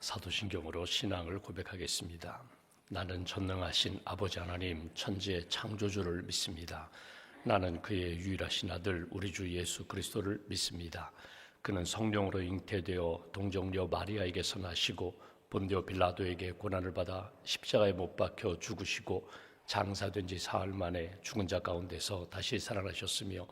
사도신경으로 신앙을 고백하겠습니다. 나는 전능하신 아버지 하나님 천지의 창조주를 믿습니다. 나는 그의 유일하신 아들 우리 주 예수 그리스도를 믿습니다. 그는 성령으로 잉태되어 동정녀 마리아에게서 나시고 본디오 빌라도에게 고난을 받아 십자가에 못 박혀 죽으시고 장사된 지 사흘 만에 죽은 자 가운데서 다시 살아나셨으며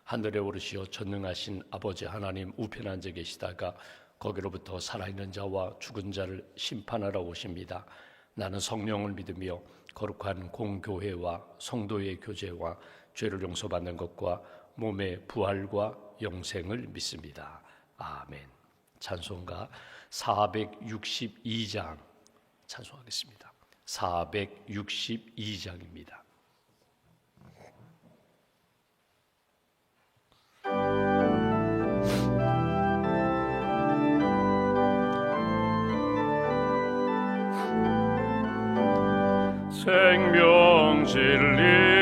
하늘에 오르시어 전능하신 아버지 하나님 우편에 앉아 계시다가 거기로부터 살아있는 자와 죽은 자를 심판하러 오십니다. 나는 성령을 믿으며 거룩한 공교회와 성도의 교제와 죄를 용서받는 것과 몸의 부활과 영생을 믿습니다. 아멘. 찬송가 462장 찬송하겠습니다. 462장입니다. 생명 진리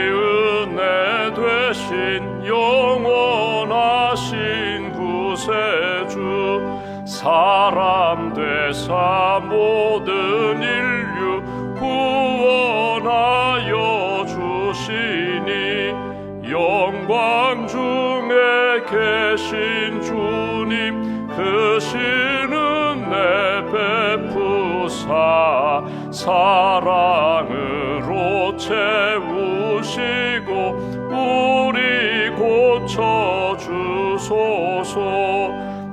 은혜 되신 영원하신 구세주 사람 되사 모든 인류 구원하여 주시니 영광 중에 계신 주님 그 신은 내 베푸사 사랑으로 채우시고 우리 고쳐주소서.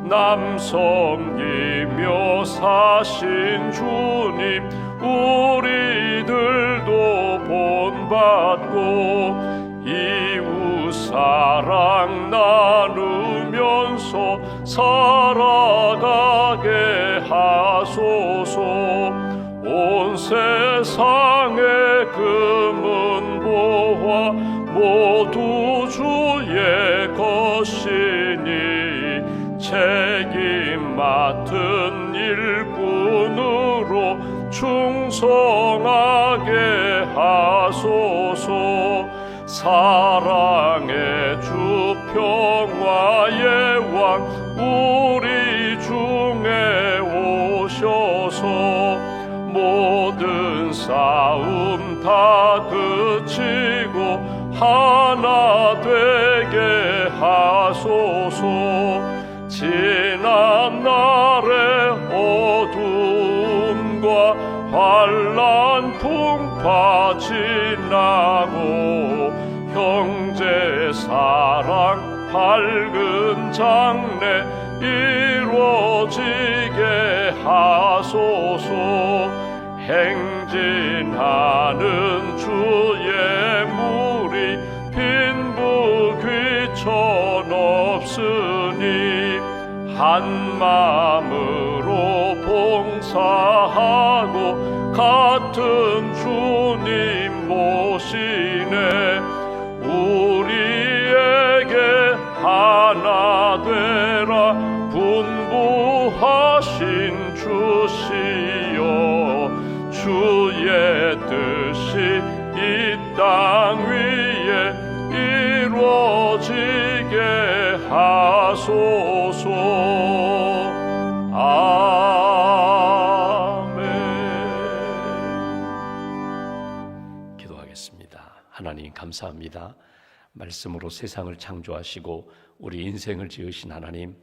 남 섬기며 사신 주님 우리들도 본받고 이웃 사랑 나누면서 살아가게 하소서. 온 세상의 금은 보화 모두 주의 것이니 책임 맡은 일꾼으로 충성하게 하소서. 사랑의 주 평화의 왕 우리 중에 오셔서 모든 싸움 다 그치고 하나 되게 하소서. 지난 날의 어두움과 환난 풍파 지나고 형제 사랑 밝은 장래 이루어지게 하소서. 행진하는 주의 무리 빈부 귀천 없으니 한 마음으로 봉사하고 같은 주님 모시네. 우리에게 하나 되라 분부하신 주시여. 주의 뜻이 이 땅 위에 이루어지게 하소서. 아멘. 기도하겠습니다. 하나님 감사합니다. 말씀으로 세상을 창조하시고 우리 인생을 지으신 하나님,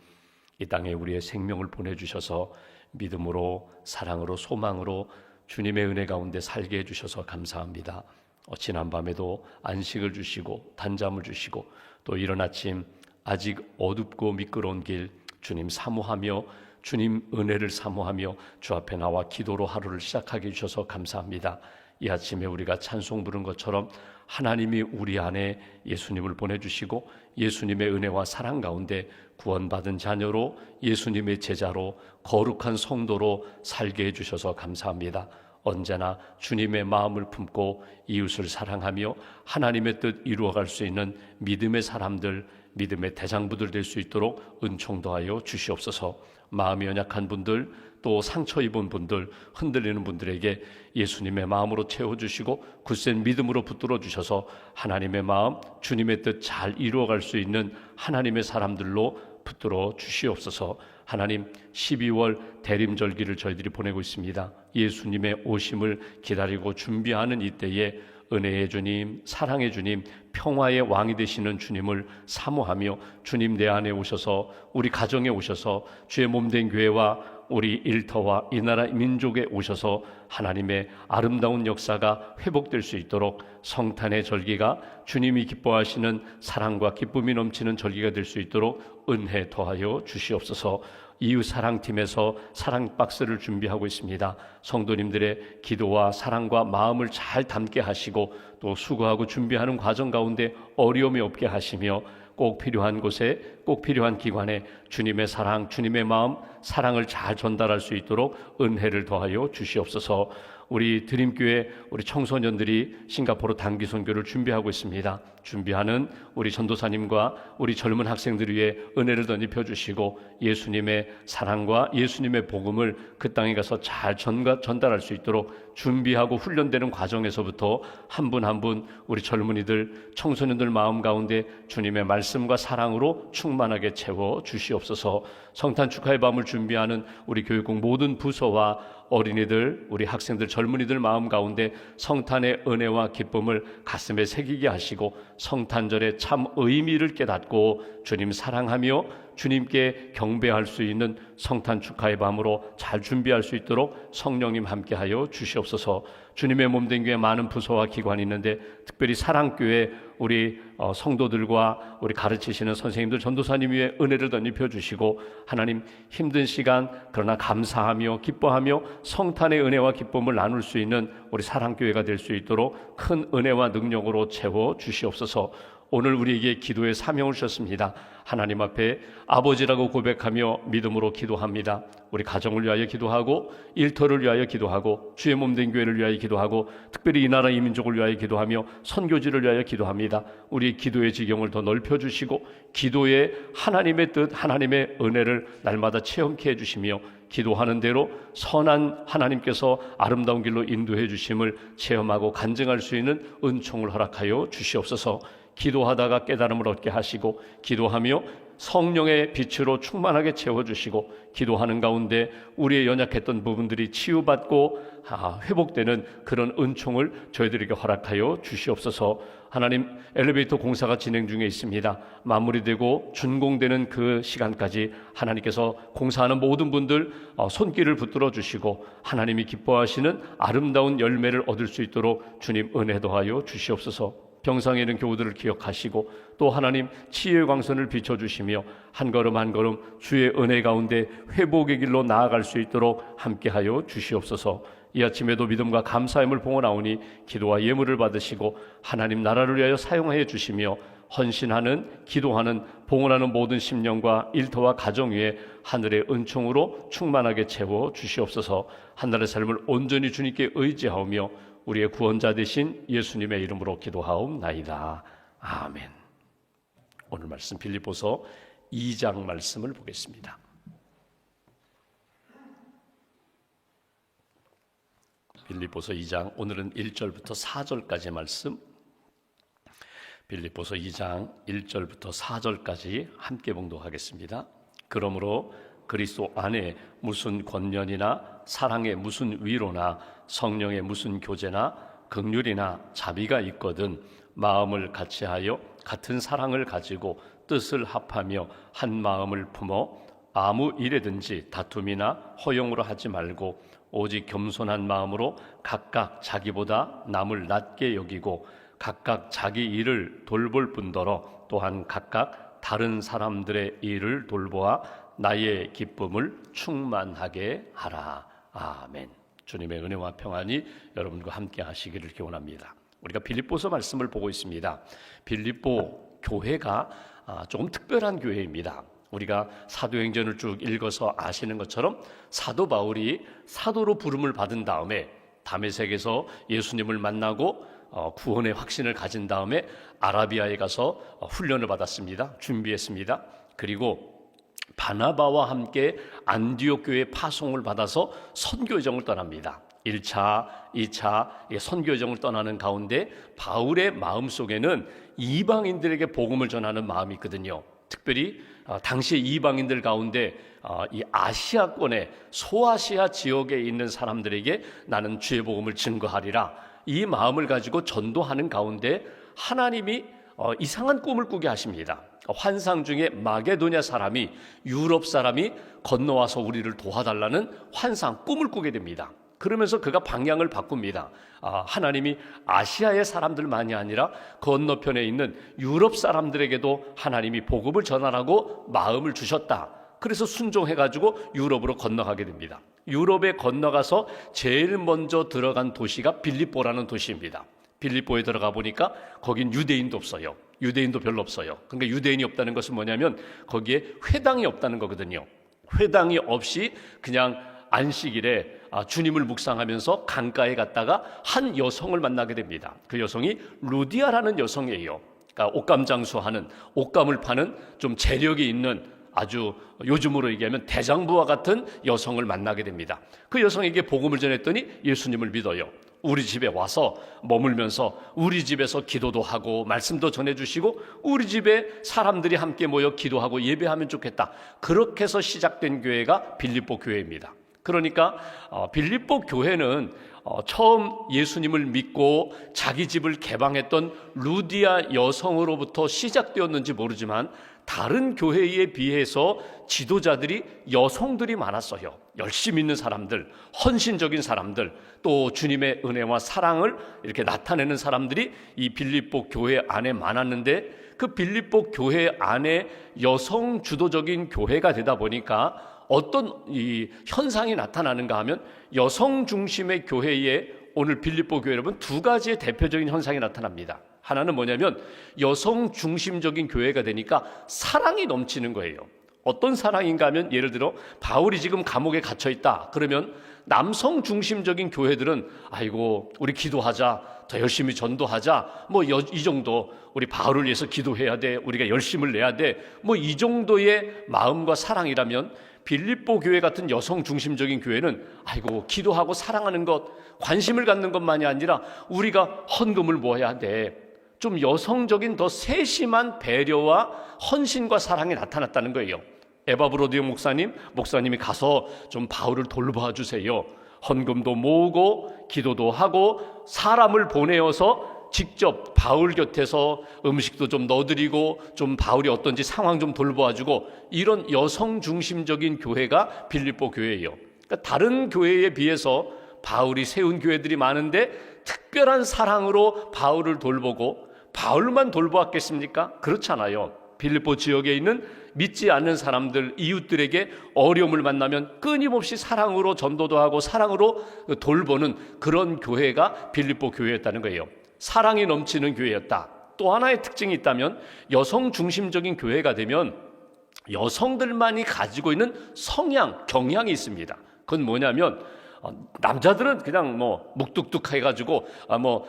이 땅에 우리의 생명을 보내주셔서 믿음으로 사랑으로 소망으로 주님의 은혜 가운데 살게 해주셔서 감사합니다. 지난밤에도 안식을 주시고 단잠을 주시고 또 이른 아침 아직 어둡고 미끄러운 길 주님 사모하며 주님 은혜를 사모하며 주 앞에 나와 기도로 하루를 시작하게 해주셔서 감사합니다. 이 아침에 우리가 찬송 부른 것처럼 하나님이 우리 안에 예수님을 보내주시고 예수님의 은혜와 사랑 가운데 구원받은 자녀로 예수님의 제자로 거룩한 성도로 살게 해주셔서 감사합니다. 언제나 주님의 마음을 품고 이웃을 사랑하며 하나님의 뜻 이루어갈 수 있는 믿음의 사람들, 믿음의 대장부들 될 수 있도록 은총 더하여 주시옵소서. 마음이 연약한 분들, 또 상처 입은 분들, 흔들리는 분들에게 예수님의 마음으로 채워주시고 굳센 믿음으로 붙들어 주셔서 하나님의 마음, 주님의 뜻 잘 이루어갈 수 있는 하나님의 사람들로 붙들어 주시옵소서. 하나님 12월 대림절기를 저희들이 보내고 있습니다. 예수님의 오심을 기다리고 준비하는 이때에 은혜의 주님, 사랑의 주님, 평화의 왕이 되시는 주님을 사모하며 주님 내 안에 오셔서 우리 가정에 오셔서 주의 몸된 교회와 우리 일터와 이 나라 민족에 오셔서 하나님의 아름다운 역사가 회복될 수 있도록 성탄의 절기가 주님이 기뻐하시는 사랑과 기쁨이 넘치는 절기가 될 수 있도록 은혜 더하여 주시옵소서. 이웃사랑팀에서 사랑 박스를 준비하고 있습니다. 성도님들의 기도와 사랑과 마음을 잘 담게 하시고 또 수고하고 준비하는 과정 가운데 어려움이 없게 하시며 꼭 필요한 곳에 꼭 필요한 기관에 주님의 사랑, 주님의 마음, 사랑을 잘 전달할 수 있도록 은혜를 더하여 주시옵소서. 우리 드림교회 우리 청소년들이 싱가포르 단기 선교를 준비하고 있습니다. 준비하는 우리 전도사님과 우리 젊은 학생들 위해 은혜를 더 입혀주시고 예수님의 사랑과 예수님의 복음을 그 땅에 가서 잘 전달할 수 있도록 준비하고 훈련되는 과정에서부터 한 분 한 분 우리 젊은이들 청소년들 마음 가운데 주님의 말씀과 사랑으로 충만하게 채워 주시옵소서. 성탄 축하의 밤을 준비하는 우리 교육국 모든 부서와 어린이들, 우리 학생들, 젊은이들 마음 가운데 성탄의 은혜와 기쁨을 가슴에 새기게 하시고 성탄절의 참 의미를 깨닫고 주님 사랑하며 주님께 경배할 수 있는 성탄 축하의 밤으로 잘 준비할 수 있도록 성령님 함께하여 주시옵소서. 주님의 몸된 교회 많은 부서와 기관이 있는데 특별히 사랑교회 우리 성도들과 우리 가르치시는 선생님들, 전도사님 위에 은혜를 더 입혀주시고 하나님 힘든 시간 그러나 감사하며 기뻐하며 성탄의 은혜와 기쁨을 나눌 수 있는 우리 사랑교회가 될 수 있도록 큰 은혜와 능력으로 채워 주시옵소서. 오늘 우리에게 기도의 사명을 주셨습니다. 하나님 앞에 아버지라고 고백하며 믿음으로 기도합니다. 우리 가정을 위하여 기도하고 일터를 위하여 기도하고 주의 몸된 교회를 위하여 기도하고 특별히 이 나라 이 민족을 위하여 기도하며 선교지를 위하여 기도합니다. 우리 기도의 지경을 더 넓혀주시고 기도의 하나님의 뜻 하나님의 은혜를 날마다 체험케 해주시며 기도하는 대로 선한 하나님께서 아름다운 길로 인도해 주심을 체험하고 간증할 수 있는 은총을 허락하여 주시옵소서. 기도하다가 깨달음을 얻게 하시고 기도하며 성령의 빛으로 충만하게 채워주시고 기도하는 가운데 우리의 연약했던 부분들이 치유받고 회복되는 그런 은총을 저희들에게 허락하여 주시옵소서. 하나님 엘리베이터 공사가 진행 중에 있습니다. 마무리되고 준공되는 그 시간까지 하나님께서 공사하는 모든 분들 손길을 붙들어 주시고 하나님이 기뻐하시는 아름다운 열매를 얻을 수 있도록 주님 은혜 더하여 주시옵소서. 병상에 있는 교우들을 기억하시고 또 하나님 치유의 광선을 비춰주시며 한 걸음 한 걸음 주의 은혜 가운데 회복의 길로 나아갈 수 있도록 함께하여 주시옵소서. 이 아침에도 믿음과 감사함을 봉헌하오니 기도와 예물을 받으시고 하나님 나라를 위하여 사용하여 주시며 헌신하는 기도하는 봉헌하는 모든 심령과 일터와 가정 위에 하늘의 은총으로 충만하게 채워 주시옵소서. 한 날의 삶을 온전히 주님께 의지하오며 우리의 구원자 되신 예수님의 이름으로 기도하옵나이다. 아멘. 오늘 말씀 빌립보서 2장 말씀을 보겠습니다. 빌립보서 2장 오늘은 1절부터 4절까지 말씀, 빌립보서 2장 1절부터 4절까지 함께 봉독하겠습니다. 그러므로 그리스도 안에 무슨 권면이나 사랑의 무슨 위로나 성령의 무슨 교제나 긍휼이나 자비가 있거든 마음을 같이하여 같은 사랑을 가지고 뜻을 합하며 한 마음을 품어 아무 일에든지 다툼이나 허용으로 하지 말고 오직 겸손한 마음으로 각각 자기보다 남을 낮게 여기고 각각 자기 일을 돌볼 뿐더러 또한 각각 다른 사람들의 일을 돌보아 나의 기쁨을 충만하게 하라. 아멘. 주님의 은혜와 평안이 여러분과 함께 하시기를 기원합니다. 우리가 빌립보서 말씀을 보고 있습니다. 빌립보 교회가 조금 특별한 교회입니다. 우리가 사도행전을 쭉 읽어서 아시는 것처럼 사도 바울이 사도로 부름을 받은 다음에 다메섹에서 예수님을 만나고 구원의 확신을 가진 다음에 아라비아에 가서 훈련을 받았습니다. 준비했습니다. 그리고 바나바와 함께 안디옥 교회에 파송을 받아서 선교여정을 떠납니다. 1차, 2차 선교여정을 떠나는 가운데 바울의 마음속에는 이방인들에게 복음을 전하는 마음이 있거든요. 특별히 당시 이방인들 가운데 이 아시아권의 소아시아 지역에 있는 사람들에게 나는 주의 복음을 증거하리라, 이 마음을 가지고 전도하는 가운데 하나님이 이상한 꿈을 꾸게 하십니다. 환상 중에 마게도냐 사람이, 유럽 사람이 건너와서 우리를 도와달라는 환상, 꿈을 꾸게 됩니다. 그러면서 그가 방향을 바꿉니다. 하나님이 아시아의 사람들만이 아니라 건너편에 있는 유럽 사람들에게도 하나님이 복음을 전하라고 마음을 주셨다. 그래서 순종해가지고 유럽으로 건너가게 됩니다. 유럽에 건너가서 제일 먼저 들어간 도시가 빌립보라는 도시입니다. 빌립보에 들어가 보니까 거긴 유대인도 없어요. 유대인도 별로 없어요. 그러니까 유대인이 없다는 것은 뭐냐면 거기에 회당이 없다는 거거든요. 회당이 없이 그냥 안식일에 주님을 묵상하면서 강가에 갔다가 한 여성을 만나게 됩니다. 그 여성이 루디아라는 여성이에요. 그러니까 옷감 장수하는, 옷감을 파는 좀 재력이 있는, 아주 요즘으로 얘기하면 대장부와 같은 여성을 만나게 됩니다. 그 여성에게 복음을 전했더니 예수님을 믿어요. 우리 집에 와서 머물면서 우리 집에서 기도도 하고 말씀도 전해주시고 우리 집에 사람들이 함께 모여 기도하고 예배하면 좋겠다. 그렇게 해서 시작된 교회가 빌립보 교회입니다. 그러니까 빌립보 교회는 처음 예수님을 믿고 자기 집을 개방했던 루디아 여성으로부터 시작되었는지 모르지만 다른 교회에 비해서 지도자들이 여성들이 많았어요. 열심히 있는 사람들, 헌신적인 사람들, 또 주님의 은혜와 사랑을 이렇게 나타내는 사람들이 이 빌립보 교회 안에 많았는데, 그 빌립보 교회 안에 여성 주도적인 교회가 되다 보니까 어떤 이 현상이 나타나는가 하면, 여성 중심의 교회에 오늘 빌립보 교회 여러분 두 가지의 대표적인 현상이 나타납니다. 하나는 뭐냐면 여성 중심적인 교회가 되니까 사랑이 넘치는 거예요. 어떤 사랑인가 하면, 예를 들어 바울이 지금 감옥에 갇혀 있다 그러면 남성 중심적인 교회들은 아이고 우리 기도하자, 더 열심히 전도하자, 뭐 이 정도, 우리 바울을 위해서 기도해야 돼, 우리가 열심을 내야 돼, 뭐 이 정도의 마음과 사랑이라면, 빌립보 교회 같은 여성 중심적인 교회는 아이고 기도하고 사랑하는 것, 관심을 갖는 것만이 아니라 우리가 헌금을 모아야 돼, 좀 여성적인 더 세심한 배려와 헌신과 사랑이 나타났다는 거예요. 에바브로디오 목사님이 가서 좀 바울을 돌봐 주세요. 헌금도 모으고 기도도 하고 사람을 보내어서 직접 바울 곁에서 음식도 좀 넣어드리고 좀 바울이 어떤지 상황 좀 돌보아주고, 이런 여성 중심적인 교회가 빌립보 교회예요. 그러니까 다른 교회에 비해서 바울이 세운 교회들이 많은데 특별한 사랑으로 바울을 돌보고, 바울만 돌보았겠습니까? 그렇잖아요. 빌립보 지역에 있는 믿지 않는 사람들, 이웃들에게 어려움을 만나면 끊임없이 사랑으로 전도도 하고 사랑으로 돌보는 그런 교회가 빌립보 교회였다는 거예요. 사랑이 넘치는 교회였다. 또 하나의 특징이 있다면, 여성 중심적인 교회가 되면 여성들만이 가지고 있는 성향, 경향이 있습니다. 그건 뭐냐면, 남자들은 그냥 뭐 묵뚝뚝 해가지고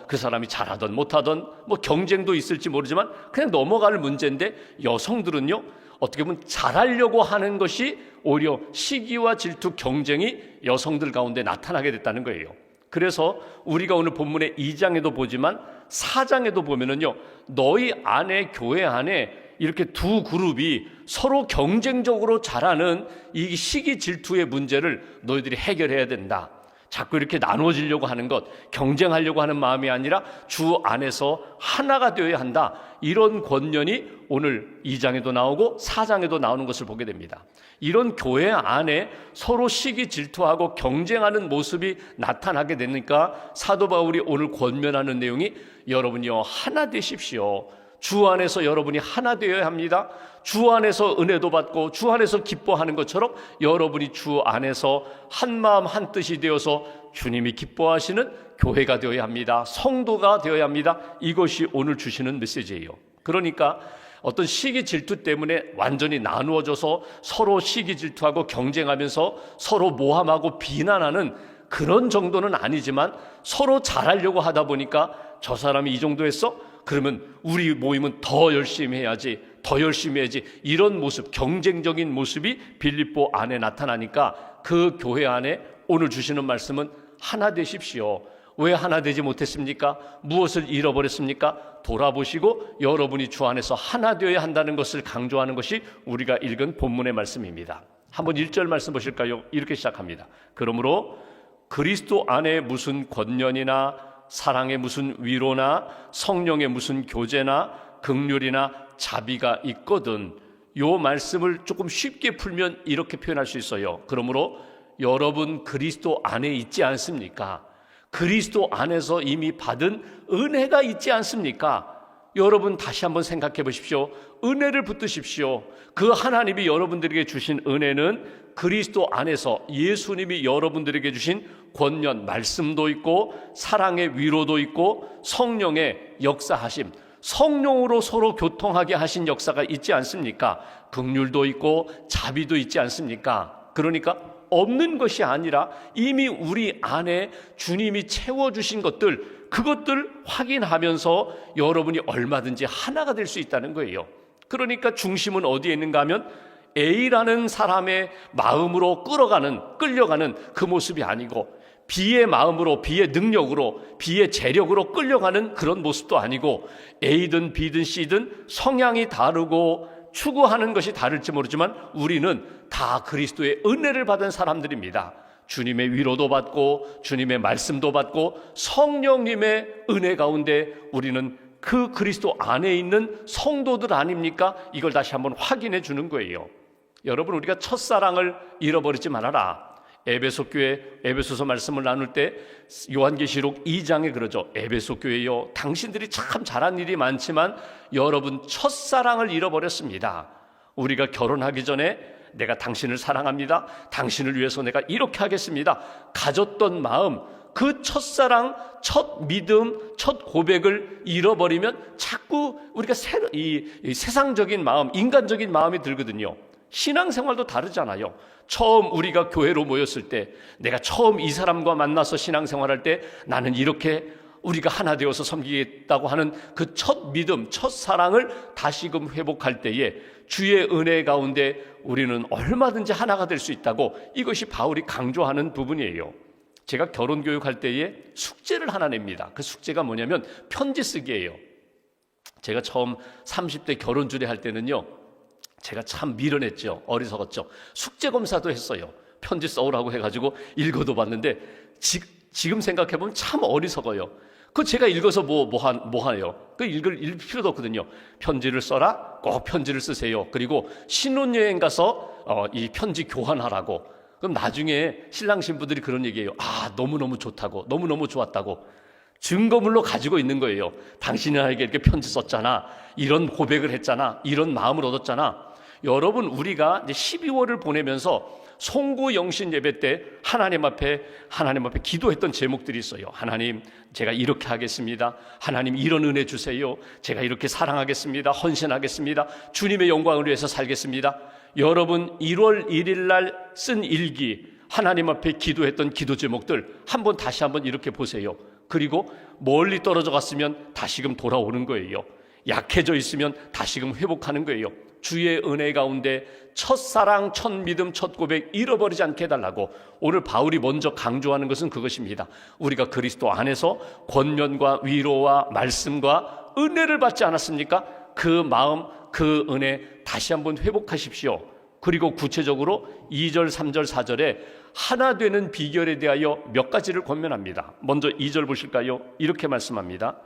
그 사람이 잘하던 못하던 뭐 경쟁도 있을지 모르지만 그냥 넘어갈 문제인데, 여성들은요 어떻게 보면 잘하려고 하는 것이 오히려 시기와 질투, 경쟁이 여성들 가운데 나타나게 됐다는 거예요. 그래서 우리가 오늘 본문의 2장에도 보지만 4장에도 보면은요, 너희 안에, 교회 안에 이렇게 두 그룹이 서로 경쟁적으로 잘하는 이 시기 질투의 문제를 너희들이 해결해야 된다. 자꾸 이렇게 나눠지려고 하는 것, 경쟁하려고 하는 마음이 아니라 주 안에서 하나가 되어야 한다. 이런 권면이 오늘 2장에도 나오고 4장에도 나오는 것을 보게 됩니다. 이런 교회 안에 서로 시기 질투하고 경쟁하는 모습이 나타나게 되니까 사도 바울이 오늘 권면하는 내용이, 여러분이요 하나 되십시오. 주 안에서 여러분이 하나 되어야 합니다. 주 안에서 은혜도 받고 주 안에서 기뻐하는 것처럼 여러분이 주 안에서 한 마음 한 뜻이 되어서 주님이 기뻐하시는 교회가 되어야 합니다. 성도가 되어야 합니다. 이것이 오늘 주시는 메시지예요. 그러니까 어떤 시기 질투 때문에 완전히 나누어져서 서로 시기 질투하고 경쟁하면서 서로 모함하고 비난하는 그런 정도는 아니지만, 서로 잘하려고 하다 보니까 저 사람이 이 정도 했어? 그러면 우리 모임은 더 열심히 해야지, 더 열심히 해야지, 이런 모습, 경쟁적인 모습이 빌립보 안에 나타나니까 그 교회 안에 오늘 주시는 말씀은 하나 되십시오. 왜 하나 되지 못했습니까? 무엇을 잃어버렸습니까? 돌아보시고 여러분이 주 안에서 하나 되어야 한다는 것을 강조하는 것이 우리가 읽은 본문의 말씀입니다. 한번 1절 말씀 보실까요? 이렇게 시작합니다. 그러므로 그리스도 안에 무슨 권면이나 사랑의 무슨 위로나 성령의 무슨 교제나 긍휼이나 자비가 있거든. 요 말씀을 조금 쉽게 풀면 이렇게 표현할 수 있어요. 그러므로 여러분 그리스도 안에 있지 않습니까? 그리스도 안에서 이미 받은 은혜가 있지 않습니까? 여러분 다시 한번 생각해 보십시오. 은혜를 붙드십시오. 그 하나님이 여러분들에게 주신 은혜는 그리스도 안에서 예수님이 여러분들에게 주신 권면, 말씀도 있고 사랑의 위로도 있고 성령의 역사하심, 성령으로 서로 교통하게 하신 역사가 있지 않습니까? 긍휼도 있고 자비도 있지 않습니까? 그러니까 없는 것이 아니라 이미 우리 안에 주님이 채워주신 것들, 그것들 확인하면서 여러분이 얼마든지 하나가 될 수 있다는 거예요. 그러니까 중심은 어디에 있는가 하면 A라는 사람의 마음으로 끌려가는 그 모습이 아니고 B의 마음으로, B의 능력으로, B의 재력으로 끌려가는 그런 모습도 아니고 A든 B든 C든 성향이 다르고 추구하는 것이 다를지 모르지만 우리는 다 그리스도의 은혜를 받은 사람들입니다. 주님의 위로도 받고 주님의 말씀도 받고 성령님의 은혜 가운데 우리는 그 그리스도 안에 있는 성도들 아닙니까? 이걸 다시 한번 확인해 주는 거예요. 여러분, 우리가 첫사랑을 잃어버리지 말아라. 에베소 교회 에베소서 말씀을 나눌 때 요한계시록 2장에 그러죠. 에베소 교회요, 당신들이 참 잘한 일이 많지만 여러분 첫사랑을 잃어버렸습니다. 우리가 결혼하기 전에 내가 당신을 사랑합니다, 당신을 위해서 내가 이렇게 하겠습니다 가졌던 마음, 그 첫사랑, 첫 믿음, 첫 고백을 잃어버리면 자꾸 우리가 이 세상적인 마음, 인간적인 마음이 들거든요. 신앙생활도 다르잖아요. 처음 우리가 교회로 모였을 때, 내가 처음 이 사람과 만나서 신앙생활할 때 나는 이렇게 우리가 하나 되어서 섬기겠다고 하는 그 첫 믿음, 첫 사랑을 다시금 회복할 때에 주의 은혜 가운데 우리는 얼마든지 하나가 될 수 있다고, 이것이 바울이 강조하는 부분이에요. 제가 결혼교육할 때에 숙제를 하나 냅니다. 그 숙제가 뭐냐면 편지 쓰기예요. 제가 처음 30대 결혼주례 할 때는요, 제가 참 미련했죠. 어리석었죠. 숙제검사도 했어요. 편지 써오라고 해가지고 읽어도 봤는데 지금 생각해보면 참 어리석어요. 그 제가 읽어서 뭐 하요? 그 읽을 필요도 없거든요. 편지를 써라? 꼭 편지를 쓰세요. 그리고 신혼여행 가서 이 편지 교환하라고. 그럼 나중에 신랑 신부들이 그런 얘기해요. 아, 너무너무 좋다고, 너무너무 좋았다고. 증거물로 가지고 있는 거예요. 당신이 나에게 이렇게 편지 썼잖아, 이런 고백을 했잖아, 이런 마음을 얻었잖아. 여러분, 우리가 이제 12월을 보내면서 송구 영신 예배 때 하나님 앞에 기도했던 제목들이 있어요. 하나님, 제가 이렇게 하겠습니다. 하나님, 이런 은혜 주세요. 제가 이렇게 사랑하겠습니다. 헌신하겠습니다. 주님의 영광을 위해서 살겠습니다. 여러분, 1월 1일 날 쓴 일기, 하나님 앞에 기도했던 기도 제목들 다시 한번 이렇게 보세요. 그리고 멀리 떨어져 갔으면 다시금 돌아오는 거예요. 약해져 있으면 다시금 회복하는 거예요. 주의 은혜 가운데 첫사랑, 첫 믿음, 첫 고백 잃어버리지 않게 해달라고 오늘 바울이 먼저 강조하는 것은 그것입니다. 우리가 그리스도 안에서 권면과 위로와 말씀과 은혜를 받지 않았습니까? 그 마음, 그 은혜 다시 한번 회복하십시오. 그리고 구체적으로 2절, 3절, 4절에 하나 되는 비결에 대하여 몇 가지를 권면합니다. 먼저 2절 보실까요? 이렇게 말씀합니다.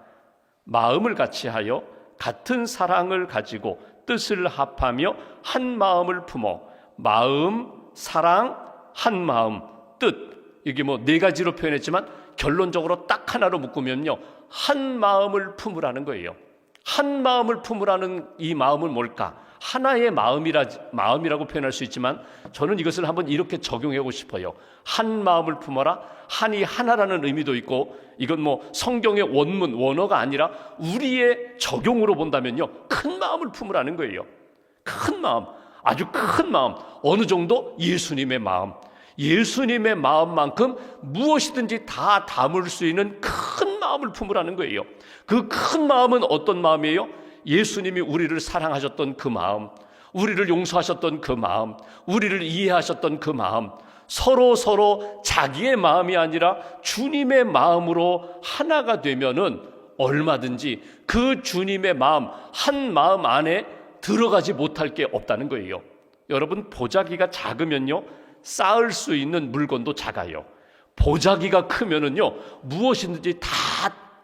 마음을 같이하여 같은 사랑을 가지고 뜻을 합하며 한 마음을 품어. 마음, 사랑, 한 마음, 뜻. 이게 뭐 네 가지로 표현했지만 결론적으로 딱 하나로 묶으면요, 한 마음을 품으라는 거예요. 한 마음을 품으라는 이 마음은 뭘까? 하나의 마음이라고 표현할 수 있지만 저는 이것을 한번 이렇게 적용하고 싶어요. 한 마음을 품어라. 한이 하나라는 의미도 있고, 이건 뭐 성경의 원어가 아니라 우리의 적용으로 본다면요, 큰 마음을 품으라는 거예요. 큰 마음, 아주 큰 마음. 어느 정도? 예수님의 마음. 예수님의 마음만큼 무엇이든지 다 담을 수 있는 큰 마음을 품으라는 거예요. 그 큰 마음은 어떤 마음이에요? 예수님이 우리를 사랑하셨던 그 마음, 우리를 용서하셨던 그 마음, 우리를 이해하셨던 그 마음, 서로 자기의 마음이 아니라 주님의 마음으로 하나가 되면은 얼마든지 그 주님의 마음, 한 마음 안에 들어가지 못할 게 없다는 거예요. 여러분, 보자기가 작으면요, 쌓을 수 있는 물건도 작아요. 보자기가 크면은요, 무엇이든지 다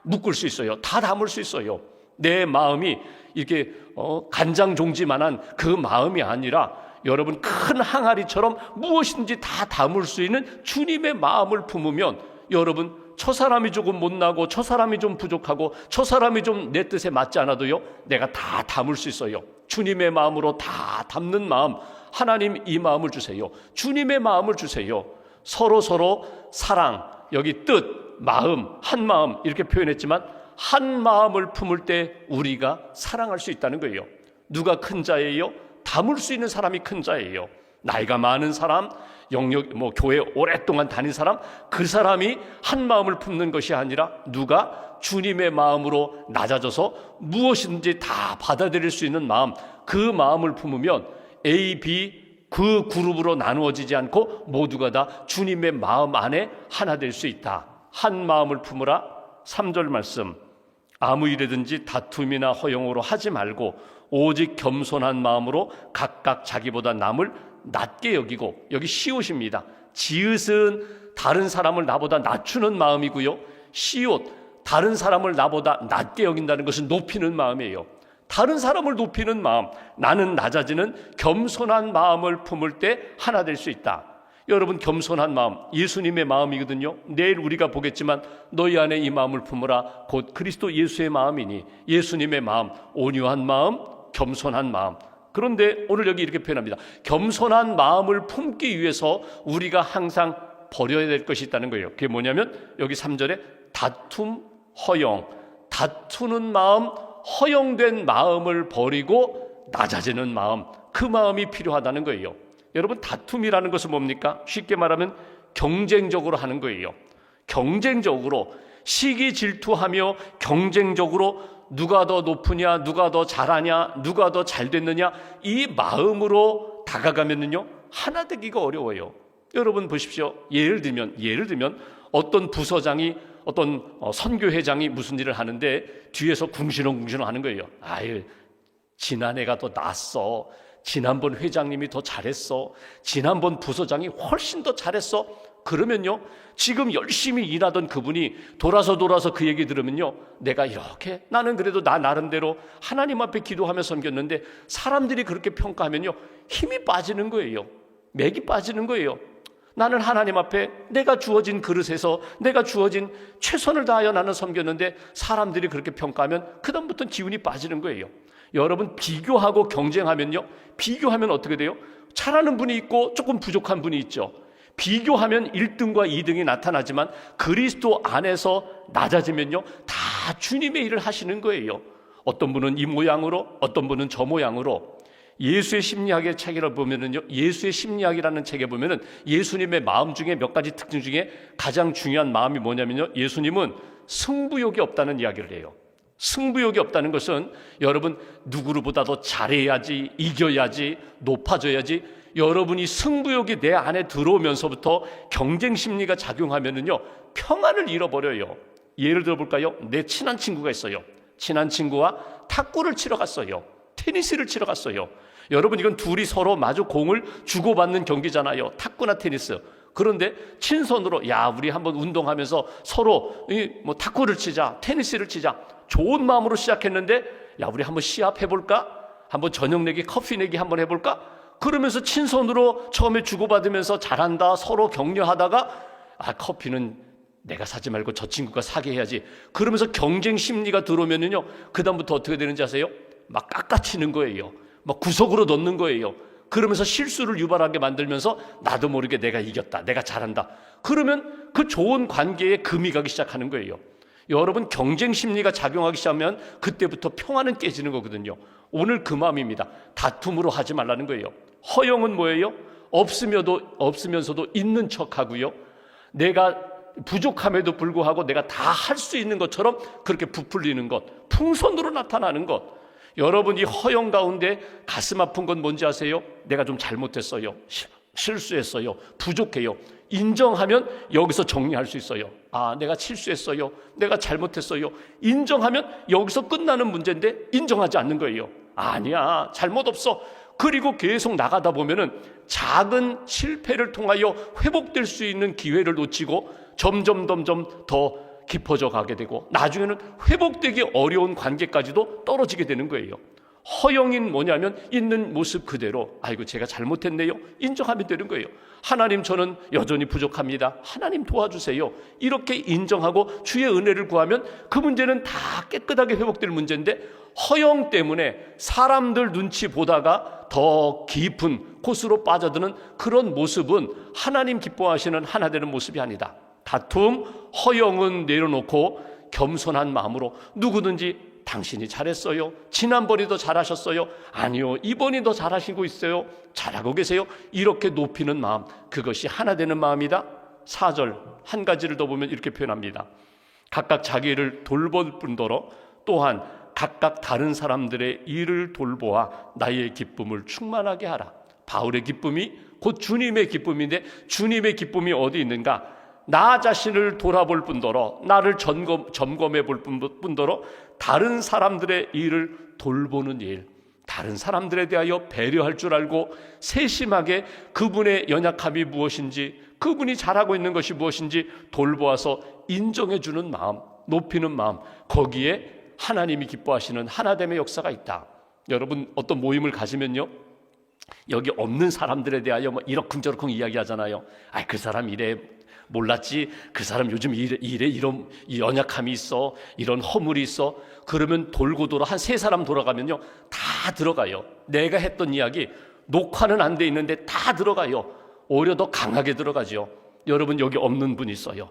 묶을 수 있어요. 다 담을 수 있어요. 내 마음이 이렇게 간장 종지만한 그 마음이 아니라 여러분, 큰 항아리처럼 무엇이든지 다 담을 수 있는 주님의 마음을 품으면, 여러분, 저 사람이 조금 못나고 저 사람이 좀 부족하고 저 사람이 좀 내 뜻에 맞지 않아도요, 내가 다 담을 수 있어요. 주님의 마음으로 다 담는 마음, 하나님 이 마음을 주세요. 주님의 마음을 주세요. 서로 사랑, 여기 뜻, 마음, 한 마음 이렇게 표현했지만 한 마음을 품을 때 우리가 사랑할 수 있다는 거예요. 누가 큰 자예요? 담을 수 있는 사람이 큰 자예요. 나이가 많은 사람, 교회 오랫동안 다닌 사람, 그 사람이 한 마음을 품는 것이 아니라 누가 주님의 마음으로 낮아져서 무엇이든지 다 받아들일 수 있는 마음, 그 마음을 품으면 A, B 그 그룹으로 나누어지지 않고 모두가 다 주님의 마음 안에 하나 될 수 있다. 한 마음을 품으라. 3절 말씀, 아무 일이든지 다툼이나 허용으로 하지 말고 오직 겸손한 마음으로 각각 자기보다 남을 낮게 여기고, 여기 시옷입니다. 지읒은 다른 사람을 나보다 낮추는 마음이고요, 시옷, 다른 사람을 나보다 낮게 여긴다는 것은 높이는 마음이에요. 다른 사람을 높이는 마음, 나는 낮아지는 겸손한 마음을 품을 때 하나 될 수 있다. 여러분, 겸손한 마음, 예수님의 마음이거든요. 내일 우리가 보겠지만 너희 안에 이 마음을 품으라. 곧 그리스도 예수의 마음이니, 예수님의 마음, 온유한 마음, 겸손한 마음. 그런데 오늘 여기 이렇게 표현합니다. 겸손한 마음을 품기 위해서 우리가 항상 버려야 될 것이 있다는 거예요. 그게 뭐냐면 여기 3절에 다툼, 허영, 다투는 마음, 허영된 마음을 버리고 낮아지는 마음, 그 마음이 필요하다는 거예요. 여러분, 다툼이라는 것은 뭡니까? 쉽게 말하면 경쟁적으로 하는 거예요. 경쟁적으로, 시기 질투하며 경쟁적으로 누가 더 높으냐, 누가 더 잘하냐, 누가 더 잘 됐느냐, 이 마음으로 다가가면은요, 하나 되기가 어려워요. 여러분 보십시오. 예를 들면 어떤 부서장이, 어떤 선교회장이 무슨 일을 하는데 뒤에서 궁시렁궁시렁 하는 거예요. 아유, 지난해가 더 낫어. 지난번 회장님이 더 잘했어. 지난번 부서장이 훨씬 더 잘했어. 그러면요, 지금 열심히 일하던 그분이 돌아서 그 얘기 들으면요, 내가 이렇게, 나는 그래도 나 나름대로 하나님 앞에 기도하며 섬겼는데 사람들이 그렇게 평가하면요, 힘이 빠지는 거예요. 맥이 빠지는 거예요. 나는 하나님 앞에 내가 주어진 그릇에서 내가 주어진 최선을 다하여 나는 섬겼는데 사람들이 그렇게 평가하면 그다음부터는 기운이 빠지는 거예요. 여러분, 비교하고 경쟁하면요, 비교하면 어떻게 돼요? 잘하는 분이 있고 조금 부족한 분이 있죠. 비교하면 1등과 2등이 나타나지만 그리스도 안에서 낮아지면요, 다 주님의 일을 하시는 거예요. 어떤 분은 이 모양으로, 어떤 분은 저 모양으로. 예수의 심리학의 책을 보면은요, 예수의 심리학이라는 책에 보면은 예수님의 마음 중에 몇 가지 특징 중에 가장 중요한 마음이 뭐냐면요, 예수님은 승부욕이 없다는 이야기를 해요. 승부욕이 없다는 것은 여러분, 누구보다도 잘해야지, 이겨야지, 높아져야지, 여러분이 승부욕이 내 안에 들어오면서부터 경쟁 심리가 작용하면은요, 평안을 잃어버려요. 예를 들어 볼까요? 내 친한 친구가 있어요. 친한 친구와 탁구를 치러 갔어요. 테니스를 치러 갔어요. 여러분, 이건 둘이 서로 마주 공을 주고받는 경기잖아요. 탁구나 테니스. 그런데 친선으로, 야, 우리 한번 운동하면서 서로 탁구를 치자, 테니스를 치자, 좋은 마음으로 시작했는데, 야, 우리 한번 시합해볼까? 한번 저녁 내기, 커피 내기 한번 해볼까? 그러면서 친선으로 처음에 주고받으면서 잘한다, 서로 격려하다가, 아, 커피는 내가 사지 말고 저 친구가 사게 해야지. 그러면서 경쟁 심리가 들어오면은요, 그다음부터 어떻게 되는지 아세요? 막 깎아치는 거예요. 막 구석으로 넣는 거예요. 그러면서 실수를 유발하게 만들면서 나도 모르게 내가 이겼다, 내가 잘한다. 그러면 그 좋은 관계에 금이 가기 시작하는 거예요. 여러분, 경쟁 심리가 작용하기 시작하면 그때부터 평화는 깨지는 거거든요. 오늘 그 마음입니다. 다툼으로 하지 말라는 거예요. 허영은 뭐예요? 없으면서도 있는 척하고요, 내가 부족함에도 불구하고 내가 다 할 수 있는 것처럼 그렇게 부풀리는 것, 풍선으로 나타나는 것. 여러분, 이 허영 가운데 가슴 아픈 건 뭔지 아세요? 내가 좀 잘못했어요. 실수했어요. 부족해요. 인정하면 여기서 정리할 수 있어요. 아, 내가 실수했어요. 내가 잘못했어요. 인정하면 여기서 끝나는 문제인데 인정하지 않는 거예요. 아니야, 잘못 없어. 그리고 계속 나가다 보면은 작은 실패를 통하여 회복될 수 있는 기회를 놓치고 점점 더 깊어져 가게 되고 나중에는 회복되기 어려운 관계까지도 떨어지게 되는 거예요. 허영인 뭐냐면 있는 모습 그대로 아이고 제가 잘못했네요 인정하면 되는 거예요. 하나님 저는 여전히 부족합니다. 하나님 도와주세요. 이렇게 인정하고 주의 은혜를 구하면 그 문제는 다 깨끗하게 회복될 문제인데 허영 때문에 사람들 눈치 보다가 더 깊은 곳으로 빠져드는 그런 모습은 하나님 기뻐하시는 하나 되는 모습이 아니다. 다툼, 허영은 내려놓고 겸손한 마음으로 누구든지 당신이 잘했어요. 지난번이 더 잘하셨어요. 아니요, 이번이 더 잘하시고 있어요. 잘하고 계세요. 이렇게 높이는 마음, 그것이 하나 되는 마음이다. 4절 한 가지를 더 보면 이렇게 표현합니다. 각각 자기를 돌볼 뿐더러 또한 각각 다른 사람들의 일을 돌보아 나의 기쁨을 충만하게 하라. 바울의 기쁨이 곧 주님의 기쁨인데 주님의 기쁨이 어디 있는가? 나 자신을 돌아볼 뿐더러 나를 점검해 볼 뿐더러 다른 사람들의 일을 돌보는 일, 다른 사람들에 대하여 배려할 줄 알고 세심하게 그분의 연약함이 무엇인지 그분이 잘하고 있는 것이 무엇인지 돌보아서 인정해 주는 마음, 높이는 마음, 거기에 하나님이 기뻐하시는 하나됨의 역사가 있다. 여러분 어떤 모임을 가지면요, 여기 없는 사람들에 대하여 뭐 이러쿵저러쿵 이야기하잖아요. 아, 그 사람 이래 몰랐지. 그 사람 요즘 이래 이런 연약함이 있어. 이런 허물이 있어. 그러면 돌고 돌아 한 3사람 돌아가면요 다 들어가요. 내가 했던 이야기 녹화는 안 돼 있는데 다 들어가요. 오히려 더 강하게 들어가죠. 여러분 여기 없는 분 있어요.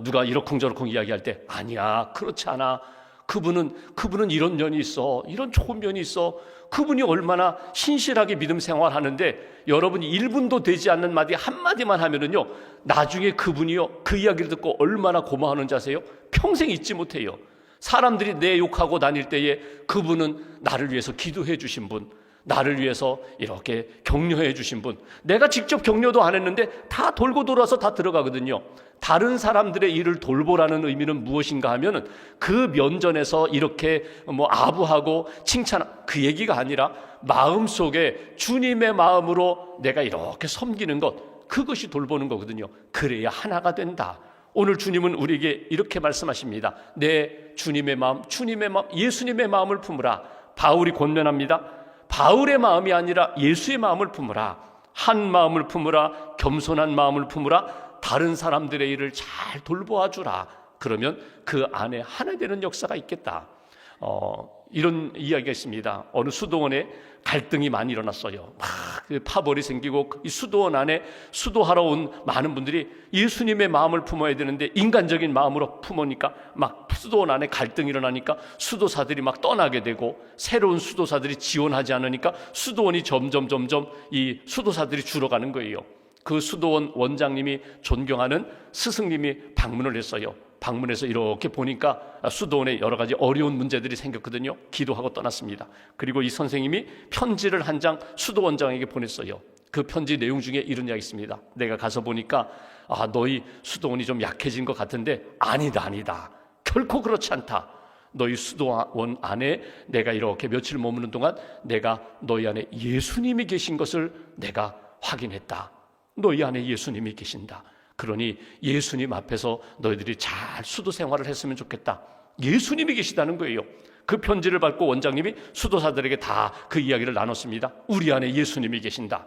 누가 이러쿵저러쿵 이야기할 때 아니야 그렇지 않아. 그분은 이런 면이 있어. 이런 좋은 면이 있어. 그분이 얼마나 신실하게 믿음 생활하는데 여러분이 1분도 되지 않는 말이 한마디만 하면은요 나중에 그분이요 그 이야기를 듣고 얼마나 고마워하는지 아세요? 평생 잊지 못해요. 사람들이 내 욕하고 다닐 때에 그분은 나를 위해서 기도해 주신 분, 나를 위해서 이렇게 격려해 주신 분, 내가 직접 격려도 안 했는데 다 돌고 돌아서 다 들어가거든요. 다른 사람들의 일을 돌보라는 의미는 무엇인가 하면은 그 면전에서 이렇게 뭐 아부하고 칭찬 그 얘기가 아니라 마음속에 주님의 마음으로 내가 이렇게 섬기는 것, 그것이 돌보는 거거든요. 그래야 하나가 된다. 오늘 주님은 우리에게 이렇게 말씀하십니다. 내 주님의 마음, 예수님의 마음을 품으라. 바울이 권면합니다. 바울의 마음이 아니라 예수의 마음을 품으라. 한 마음을 품으라. 겸손한 마음을 품으라. 다른 사람들의 일을 잘 돌보아 주라. 그러면 그 안에 하나 되는 역사가 있겠다. 이런 이야기가 있습니다. 어느 수도원에 갈등이 많이 일어났어요. 막 파벌이 생기고 이 수도원 안에 수도하러 온 많은 분들이 예수님의 마음을 품어야 되는데 인간적인 마음으로 품으니까 막 수도원 안에 갈등이 일어나니까 수도사들이 막 떠나게 되고 새로운 수도사들이 지원하지 않으니까 수도원이 점점 이 수도사들이 줄어가는 거예요. 그 수도원 원장님이 존경하는 스승님이 방문을 했어요. 방문해서 이렇게 보니까 수도원에 여러 가지 어려운 문제들이 생겼거든요. 기도하고 떠났습니다. 그리고 이 선생님이 편지를 한 장 수도원장에게 보냈어요. 그 편지 내용 중에 이런 이야기 있습니다. 내가 가서 보니까 너희 수도원이 좀 약해진 것 같은데 아니다. 결코 그렇지 않다. 너희 수도원 안에 내가 이렇게 며칠 머무는 동안 내가 너희 안에 예수님이 계신 것을 내가 확인했다. 너희 안에 예수님이 계신다. 그러니 예수님 앞에서 너희들이 잘 수도 생활을 했으면 좋겠다. 예수님이 계시다는 거예요. 그 편지를 받고 원장님이 수도사들에게 다 그 이야기를 나눴습니다. 우리 안에 예수님이 계신다.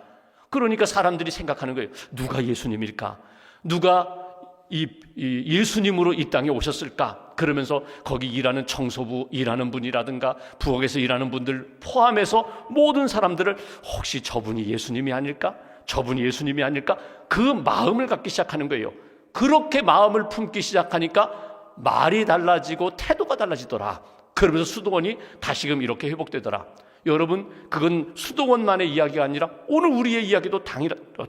그러니까 사람들이 생각하는 거예요. 누가 예수님일까? 누가 이 예수님으로 이 땅에 오셨을까? 그러면서 거기 일하는 청소부 일하는 분이라든가 부엌에서 일하는 분들 포함해서 모든 사람들을 혹시 저분이 예수님이 아닐까? 저분이 예수님이 아닐까? 그 마음을 갖기 시작하는 거예요. 그렇게 마음을 품기 시작하니까 말이 달라지고 태도가 달라지더라. 그러면서 수도원이 다시금 이렇게 회복되더라. 여러분, 그건 수도원만의 이야기가 아니라 오늘 우리의 이야기도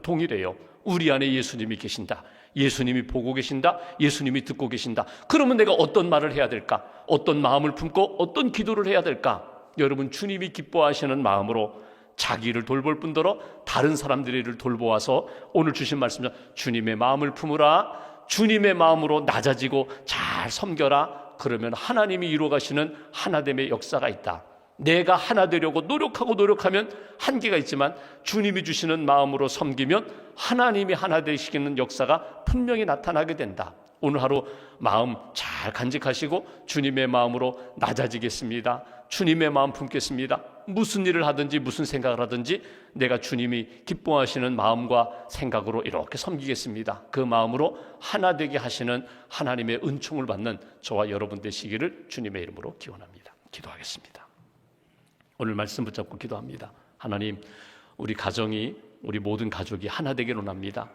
동일해요. 우리 안에 예수님이 계신다. 예수님이 보고 계신다. 예수님이 듣고 계신다. 그러면 내가 어떤 말을 해야 될까? 어떤 마음을 품고 어떤 기도를 해야 될까? 여러분, 주님이 기뻐하시는 마음으로 자기를 돌볼 뿐더러 다른 사람들을 돌보아서 오늘 주신 말씀은 주님의 마음을 품으라, 주님의 마음으로 낮아지고 잘 섬겨라. 그러면 하나님이 이루어가시는 하나됨의 역사가 있다. 내가 하나 되려고 노력하면 한계가 있지만 주님이 주시는 마음으로 섬기면 하나님이 하나 되시키는 역사가 분명히 나타나게 된다. 오늘 하루 마음 잘 간직하시고 주님의 마음으로 낮아지겠습니다. 주님의 마음 품겠습니다. 무슨 일을 하든지 무슨 생각을 하든지 내가 주님이 기뻐하시는 마음과 생각으로 이렇게 섬기겠습니다. 그 마음으로 하나 되게 하시는 하나님의 은총을 받는 저와 여러분 되시기를 주님의 이름으로 기원합니다. 기도하겠습니다. 오늘 말씀 붙잡고 기도합니다. 하나님, 우리 가정이, 우리 모든 가족이 하나 되기를 원합니다.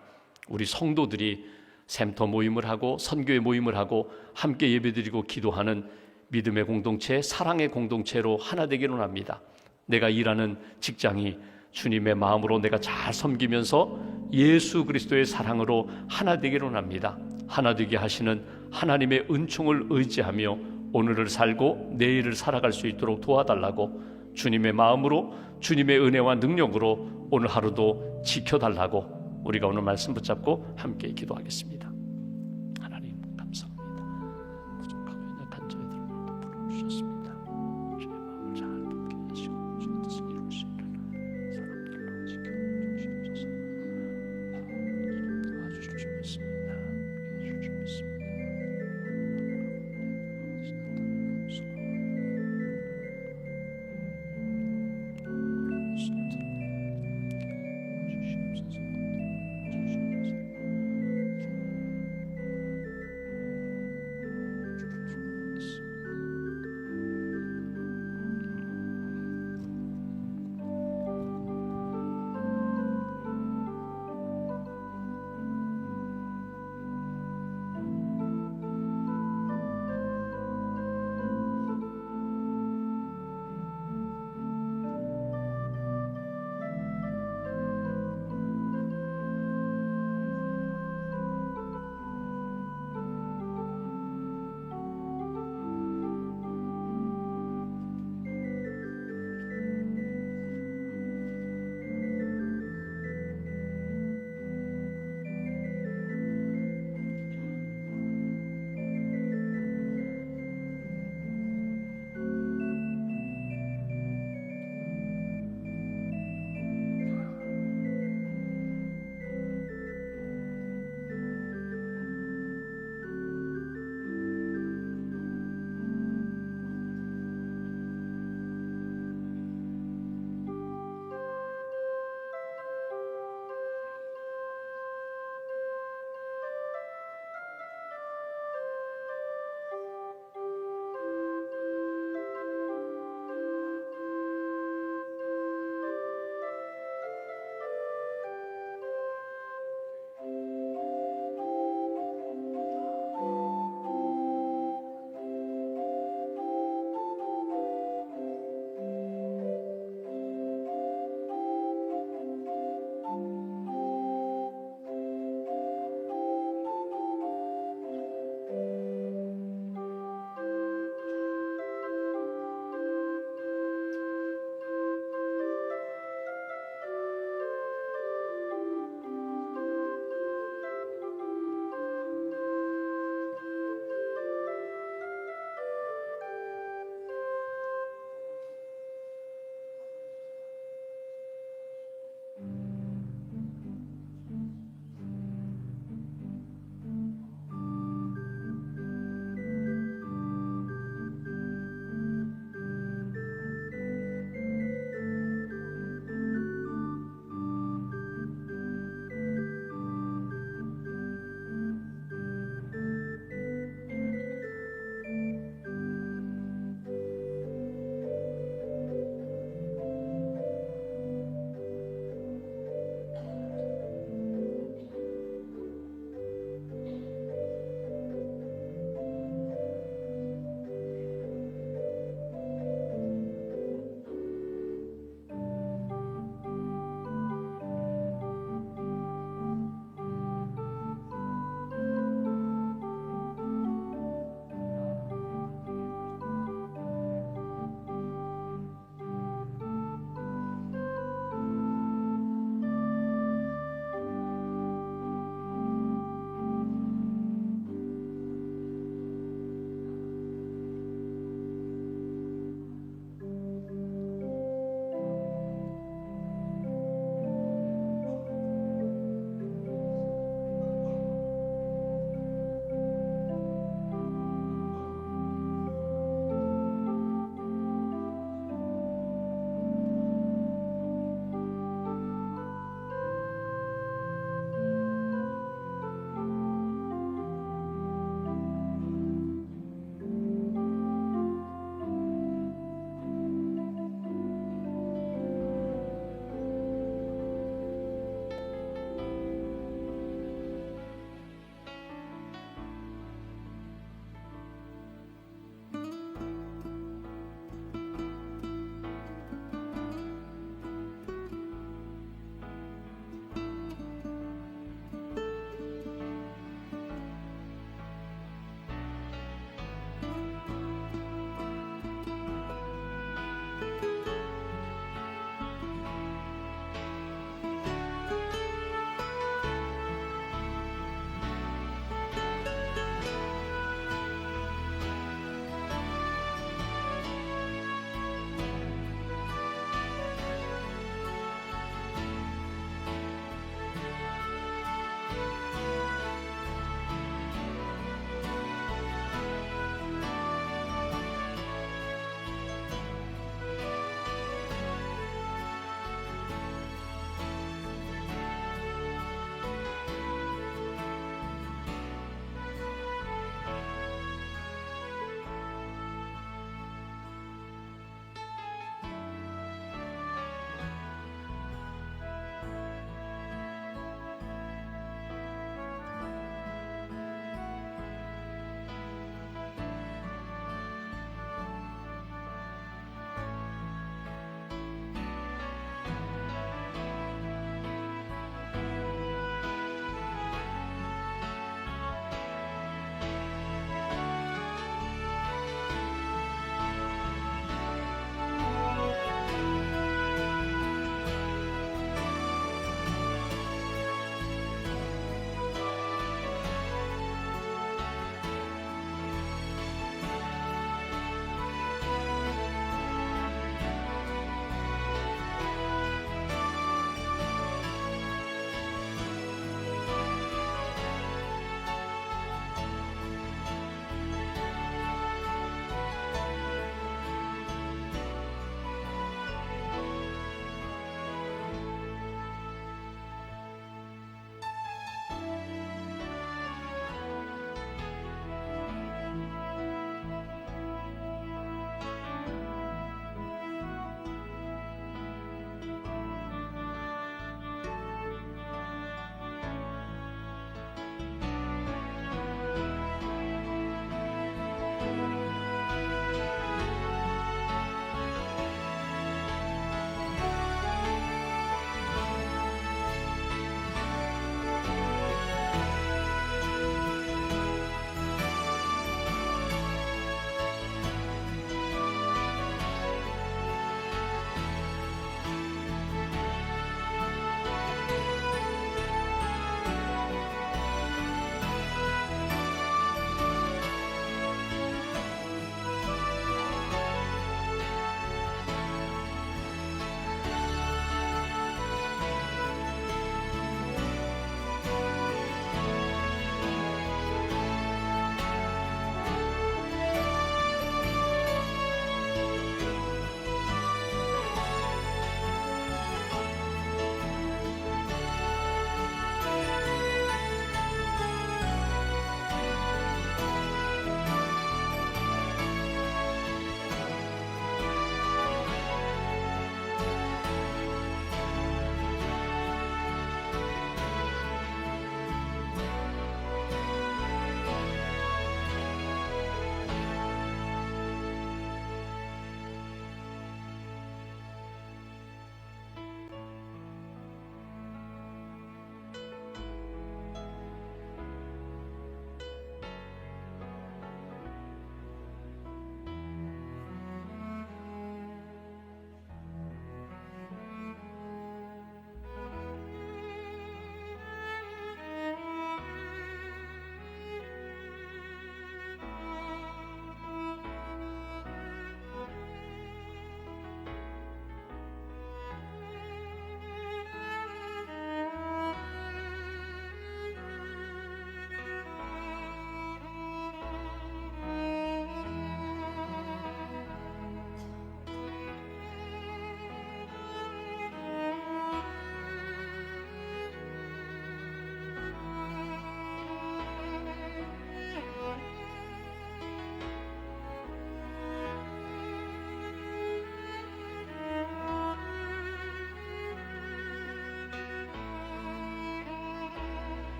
우리 성도들이 샘터 모임을 하고 선교회 모임을 하고 함께 예배드리고 기도하는 믿음의 공동체, 사랑의 공동체로 하나 되기를 원합니다. 내가 일하는 직장이 주님의 마음으로 내가 잘 섬기면서 예수 그리스도의 사랑으로 하나 되기를 원합니다. 하나 되게 하시는 하나님의 은총을 의지하며 오늘을 살고 내일을 살아갈 수 있도록 도와달라고, 주님의 마음으로 주님의 은혜와 능력으로 오늘 하루도 지켜달라고 우리가 오늘 말씀 붙잡고 함께 기도하겠습니다. 하나님 감사합니다. 부족하고 연약한 저희들을 불러주셨습니다. 주의 마음을 잘 품게 하시고 주의 뜻을 이룰 수 있는 사람들로 지켜주시옵소서. 도와주실 줄 믿습니다. 도와주실 줄 믿습니다.